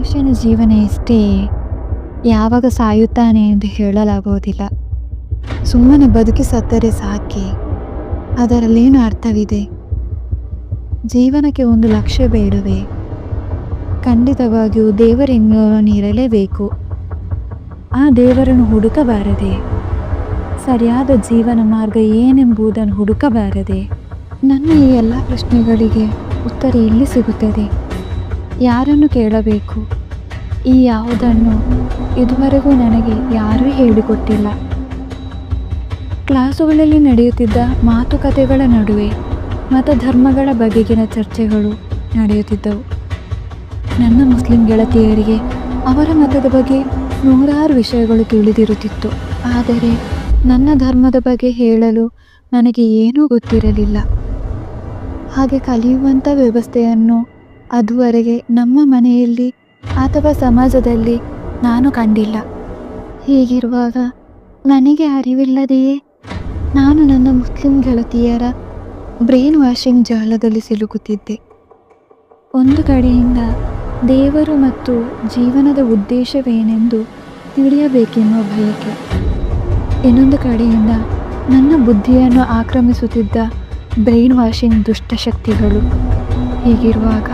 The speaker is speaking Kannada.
ಮನುಷ್ಯನ ಜೀವನ ಎಷ್ಟೇ ಯಾವಾಗ ಸಾಯುತ್ತಾನೆ ಎಂದು ಹೇಳಲಾಗುವುದಿಲ್ಲ. ಸುಮ್ಮನೆ ಬದುಕಿ ಸತ್ತರೆ ಸಾಕೆ. ಅದರಲ್ಲೇನು ಅರ್ಥವಿದೆ? ಜೀವನಕ್ಕೆ ಒಂದು ಲಕ್ಷ್ಯ ಬೇಡವೇ? ಖಂಡಿತವಾಗಿಯೂ ದೇವರೆನ್ನುವವನಿರಲೇಬೇಕು. ಆ ದೇವರನ್ನು ಹುಡುಕಬಾರದೆ? ಸರಿಯಾದ ಜೀವನ ಮಾರ್ಗ ಏನೆಂಬುದನ್ನು ಹುಡುಕಬಾರದೆ? ನನ್ನ ಈ ಎಲ್ಲ ಪ್ರಶ್ನೆಗಳಿಗೆ ಉತ್ತರ ಎಲ್ಲಿ ಸಿಗುತ್ತದೆ? ಯಾರನ್ನು ಕೇಳಬೇಕು? ಈ ಯಾವುದನ್ನು ಇದುವರೆಗೂ ನನಗೆ ಯಾರೂ ಹೇಳಿಕೊಟ್ಟಿಲ್ಲ. ಕ್ಲಾಸುಗಳಲ್ಲಿ ನಡೆಯುತ್ತಿದ್ದ ಮಾತುಕತೆಗಳ ನಡುವೆ ಮತಧರ್ಮಗಳ ಬಗೆಗಿನ ಚರ್ಚೆಗಳು ನಡೆಯುತ್ತಿದ್ದವು. ನನ್ನ ಮುಸ್ಲಿಂ ಗೆಳತಿಯರಿಗೆ ಅವರ ಮತದ ಬಗ್ಗೆ ನೂರಾರು ವಿಷಯಗಳು ತಿಳಿದಿರುತ್ತಿತ್ತು. ಆದರೆ ನನ್ನ ಧರ್ಮದ ಬಗ್ಗೆ ಹೇಳಲು ನನಗೆ ಏನೂ ಗೊತ್ತಿರಲಿಲ್ಲ. ಹಾಗೆ ಕಲಿಯುವಂಥ ವ್ಯವಸ್ಥೆಯನ್ನು ಅದುವರೆಗೆ ನಮ್ಮ ಮನೆಯಲ್ಲಿ ಅಥವಾ ಸಮಾಜದಲ್ಲಿ ನಾನು ಕಂಡಿಲ್ಲ. ಹೀಗಿರುವಾಗ ನನಗೆ ಅರಿವಿಲ್ಲದೆಯೇ ನಾನು ನನ್ನ ಮುಸ್ಲಿಂ ಗೆಳತಿಯರ ಬ್ರೈನ್ ವಾಷಿಂಗ್ ಜಾಲದಲ್ಲಿ ಸಿಲುಕುತ್ತಿದ್ದೆ. ಒಂದು ಕಡೆಯಿಂದ ದೇವರು ಮತ್ತು ಜೀವನದ ಉದ್ದೇಶವೇನೆಂದು ತಿಳಿಯಬೇಕೆನ್ನುವ ಬಯಕೆ, ಇನ್ನೊಂದು ಕಡೆಯಿಂದ ನನ್ನ ಬುದ್ಧಿಯನ್ನು ಆಕ್ರಮಿಸುತ್ತಿದ್ದ ಬ್ರೈನ್ ವಾಷಿಂಗ್ ದುಷ್ಟಶಕ್ತಿಗಳು. ಹೀಗಿರುವಾಗ